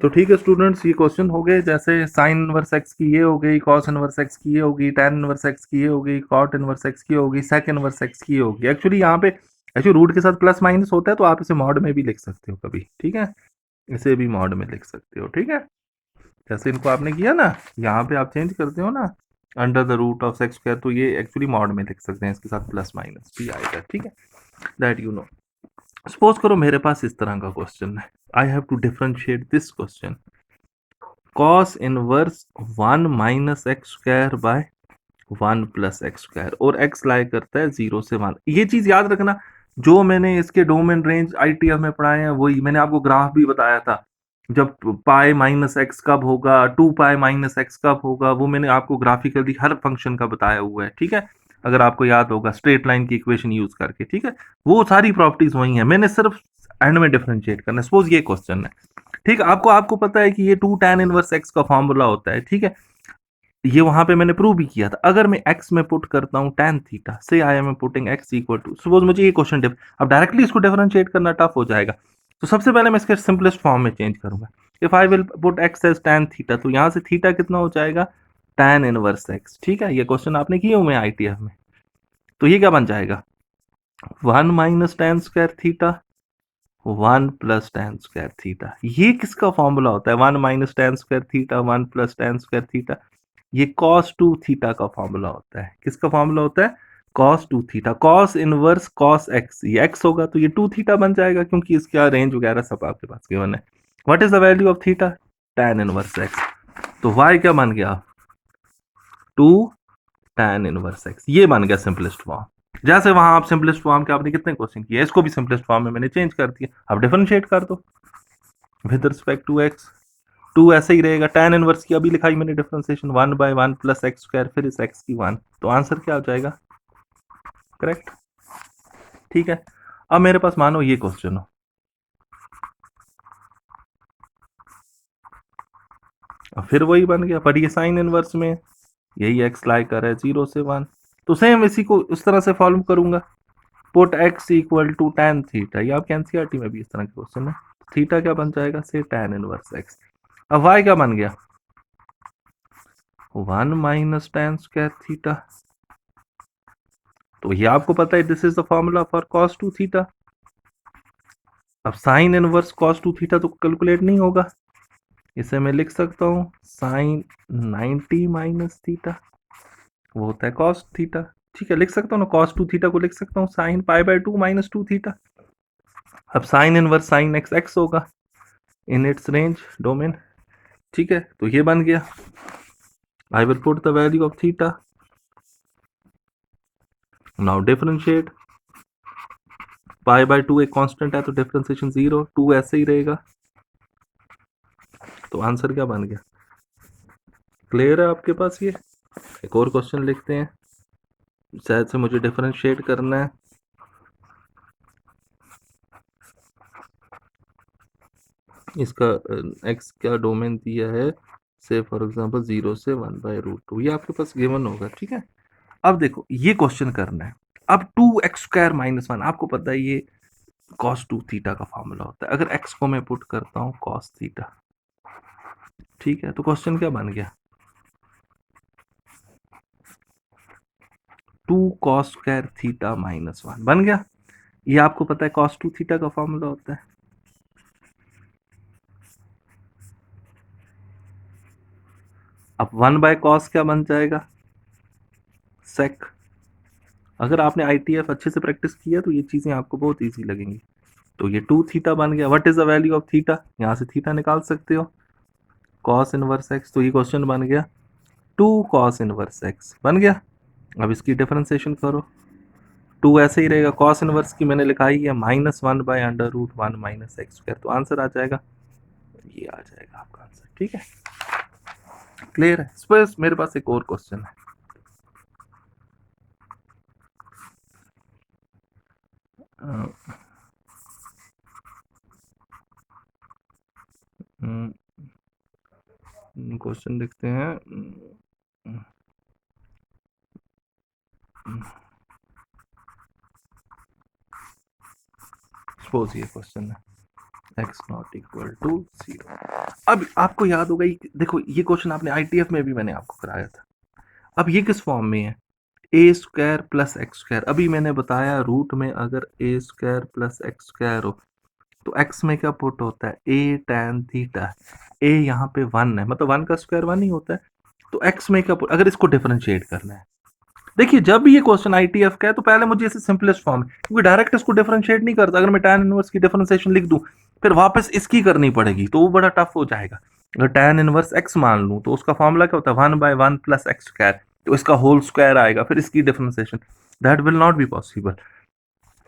तो ठीक है स्टूडेंट्स, ये क्वेश्चन हो गए, जैसे साइन इनवर्स एक्स की ये हो गई, कॉस इनवर्स एक्स की ये होगी, tan इनवर्स एक्स की ये होगी, कॉट इनवर्स एक्स की होगी, सेक इनवर्स एक्स की होगी। एक्चुअली यहाँ पे एक्चुअली रूट के साथ प्लस माइनस होता है, तो आप इसे मॉड में भी लिख सकते हो कभी, ठीक है, इसे भी मॉड में लिख सकते हो, ठीक है। जैसे इनको आपने किया ना, यहाँ पे आप चेंज करते हो ना, under the root of sec x square, तो ये एक्चुअली मॉड में लिख सकते हैं, इसके साथ प्लस माइनस भी आएगा, ठीक है, दैट यू नो। सपोज करो मेरे पास इस तरह का क्वेश्चन है, I have to differentiate this question, cos inverse 1 minus x square by 1 plus x square, और एक्स लाई करता है 0 से 1। ये चीज याद रखना, जो मैंने इसके डोमेन रेंज आईटीएफ में पढ़ाए हैं वही मैंने आपको ग्राफ भी बताया था। जब पाई माइनस एक्स कब होगा, 2 पाई माइनस एक्स कब होगा, वो मैंने आपको ग्राफिकली हर फंक्शन का बताया हुआ है, ठीक है, अगर आपको याद होगा स्ट्रेट लाइन की इक्वेशन यूज करके, ठीक है, वो सारी प्रॉपर्टीज वही है, मैंने सिर्फ एंड में डिफरेंशिएट करना है। सपोज ये क्वेश्चन है, ठीक है, आपको आपको पता है कि ये 2 tan इनवर्स एक्स का फॉर्मूला होता है, ठीक है, ये वहां पे मैंने प्रूव भी किया था। अगर मैं एक्स में पुट करता हूँ tan थीटा, से I am putting x equal to, suppose मुझे ये क्वेश्चन अब डायरेक्टली इसको डिफरेंशिएट करना टफ हो जाएगा, तो सबसे पहले मैं इसके सिंपलेस्ट फॉर्म में चेंज करूंगा। If I will put x as tan theta, तो यहां से थीटा कितना हो जाएगा, tan इनवर्स एक्स, ठीक है, ये क्वेश्चन आपने किए हुए आईटीएफ में, तो ये क्या बन जाएगा, 1 minus tan square theta 1 plus tan square theta. ये किसका फॉर्मूला होता है, 1 minus tan square theta 1 plus tan square theta, ये cos 2 थीटा का फॉर्मूला होता है। किसका फॉर्मूला होता है, cos 2 theta, cos inverse cos x, ये x होगा तो ये 2 थीटा बन जाएगा, क्योंकि इसका रेंज वगैरह सब आपके पास गिवन है। What is the value of theta, tan inverse x, तो y क्या बन गया, 2 tan इनवर्स x, ये बन गया सिंपलेस्ट फॉर्म। जैसे वहां आप सिंपलेस्ट फॉर्म के आपने कितने क्वेश्चन किए, इसको भी सिंपलेस्ट फॉर्म में मैंने चेंज कर दिया, अब डिफरेंशिएट कर दो विद रिस्पेक्ट टू एक्स, टू ऐसे ही रहेगा, tan इनवर्स की अभी लिखाई मैंने differentiation 1 by 1 plus x square, फिर इस x की 1, तो आंसर क्या हो जाएगा, करेक्ट, ठीक है। अब मेरे पास मानो ये क्वेश्चन हो, अब फिर वही बन गया, पर ये साइन इनवर्स में यही x लाई कर है 0 से 1, तो सेम इसी को उस तरह से फॉलो करूंगा, put x equal to tan theta, ये आपके एनसीईआरटी में भी इस तरह के क्वेश्चन है, थीटा क्या बन जाएगा, से tan इनवर्स x। अब y क्या बन गया, 1 माइनस tan स्क्वायर थीटा, तो ये आपको पता है this is the formula for cos 2 theta. अब साइन इनवर्स cos 2 थीटा तो कैलकुलेट नहीं होगा, इसे मैं लिख सकता हूँ साइन 90 माइनस थीटा, वो होता है cos थीटा, ठीक है, लिख सकता हूँ ना, cos 2 थीटा को लिख सकता हूँ sine pi by 2 minus 2 theta. अब sine inverse sine X X होगा इन इट्स रेंज डोमेन, ठीक है, तो ये बन गया, आई will put the value of theta, now differentiate, pi by 2 एक कांस्टेंट है तो डिफरेंशिएशन 0, 2 ऐसे ही रहेगा, तो आंसर क्या बन गया, क्लियर है आपके पास ये। एक और क्वेश्चन लिखते हैं, शायद से मुझे डिफरेंशिएट करना है, इसका एक्स का डोमेन दिया है, से फॉर एग्जांपल 0 से 1 बाय रूट 2, ये आपके पास गिवन होगा, ठीक है। अब देखो ये क्वेश्चन करना है, अब 2x स्क्वायर माइनस 1, आपको पता है ये cos 2 थीटा का फॉर्मूला होता है, अगर x को मैं पुट करता हूँ cos थीटा, ठीक है, तो क्वेश्चन क्या बन गया, 2 cos स्क्वायर थीटा माइनस 1 बन गया, ये आपको पता है cos 2 थीटा का फॉर्मूला होता है। अब 1 बाय कॉस क्या बन जाएगा, सेक। अगर आपने आईटीएफ अच्छे से प्रैक्टिस किया तो ये चीजें आपको बहुत इजी लगेंगी। तो ये 2 थीटा बन गया, what is the value of theta, यहां से थीटा निकाल सकते हो, cos इनवर्स एक्स, तो ये क्वेश्चन बन गया 2 cos इनवर्स एक्स बन गया। अब इसकी डिफरेंशिएशन करो, 2 ऐसे ही रहेगा, cos इनवर्स की मैंने लिखाई है -1/√1 माइनस एक्स स्क्वायर, तो आंसर आ जाएगा, ये आ जाएगा आपका आंसर, ठीक है, क्लियर है। सपोज मेरे पास एक और क्वेश्चन है, क्वेश्चन देखते हैं, सपोज ये क्वेश्चन है, एक्स नॉट इक्वल टू 0। अब आपको याद होगा देखो ये क्वेश्चन आपने आईटीएफ में भी मैंने आपको कराया था। अब ये किस फॉर्म में है, ए स्क्वायर प्लस एक्स स्क्वायर। अभी मैंने बताया रूट में अगर ए स्क्वायर प्लस एक्स स्क्वायर हो तो एक्स में क्या पुट होता है, ए tan थीटा। ए यहाँ पे 1 है, मतलब 1 का स्क्वायर 1 ही होता है। तो एक्स में क्या पुट, अगर इसको डिफरेंशिएट करना है, देखिए जब भी ये क्वेश्चन आईटीएफ का है तो पहले मुझे इसे सिंपलेस्ट फॉर्म, क्योंकि डायरेक्ट इसको डिफरेंशिएट नहीं करता। अगर मैं tan इनवर्स की डिफरेंशिएशन लिख दूं फिर वापस इसकी करनी पड़ेगी तो वो बड़ा टफ हो जाएगा। अगर tan इनवर्स x मान लूं तो उसका फॉर्मूला क्या होता है, 1/1 प्लस एक्स स्क्वायर, तो इसका होल स्क्वायर आएगा फिर इसकी differentiation, that will not be possible.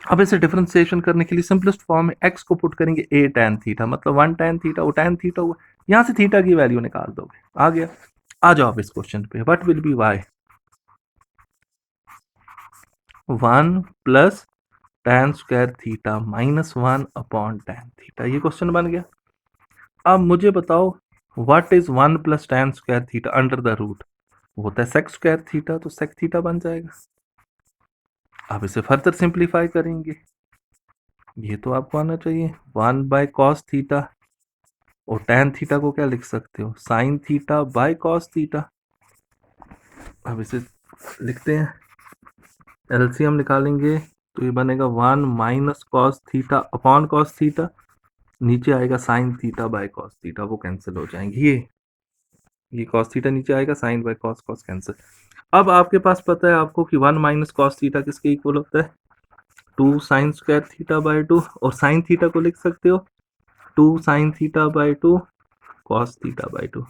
अब इसे डिफरेंशिएशन करने के लिए सिंपलेस्ट फॉर्म में x को पुट करेंगे a tan थीटा, मतलब 1 tan थीटा, वो tan थीटा हुआ, यहां से थीटा की वैल्यू निकाल दोगे, आ गया। आ जाओ अब इस क्वेश्चन पे, what will be y 1 plus tan square theta minus 1 upon tan theta, ये क्वेश्चन बन गया। अब मुझे बताओ what is 1 plus tan square theta under the root, होता है sec स्क्वायर थीटा, तो sec थीटा बन जाएगा। अब इसे फर्दर सिंप्लीफाई करेंगे, ये तो आपको आना चाहिए, 1 बाय कॉस थीटा, और tan थीटा को क्या लिख सकते हो, sign theta by cos theta. अब इसे लिखते हैं, एलसीएम निकालेंगे तो ये बनेगा 1 minus cos theta upon cos theta, नीचे आएगा sine theta by cos theta, वो कैंसिल हो जाएंगे, ये कॉस थीटा नीचे आएगा, sine by cos, cos cancel. अब आपके पास पता है आपको कि 1 माइनस कॉस थीटा किसके इक्वल होता है, 2 साइन स्क्वायर थीटा बाय 2, और साइन थीटा को लिख सकते हो 2 sign theta bye 2 cos theta by 2।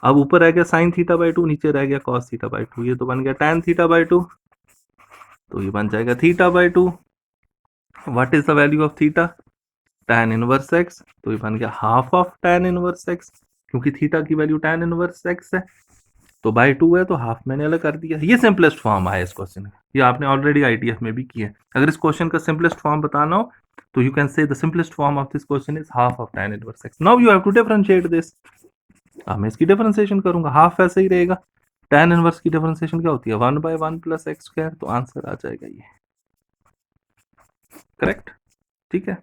अब ऊपर रह गया साइन थीटा बाय 2, नीचे रह गया कॉस थीटा बाय 2, ये तो बन गया tan थीटा बाय 2, तो ये बन जाएगा theta by 2। What is the value of theta, tan inverse x, तो ये बन गया half of tan inverse x, क्योंकि थीटा की वैल्यू tan इनवर्स x है, तो बाय 2 है तो हाफ मैंने अलग कर दिया। ये सिंपलेस्ट फॉर्म आया इस क्वेश्चन का, ये आपने ऑलरेडी आईटीएफ में भी किया है। अगर इस क्वेश्चन का सिंपलेस्ट फॉर्म बताना हो तो you can say the simplest form of this question is half of tan inverse x। Now you have to differentiate this. अब मैं इसकी डिफरेंशिएशन करूंगा, हाफ ऐसे ही रहेगा, tan इनवर्स की डिफरेंशिएशन क्या होती है, 1/1 प्लस एक्स स्क्वायर, तो आंसर आ जाएगा ये, करेक्ट, ठीक है।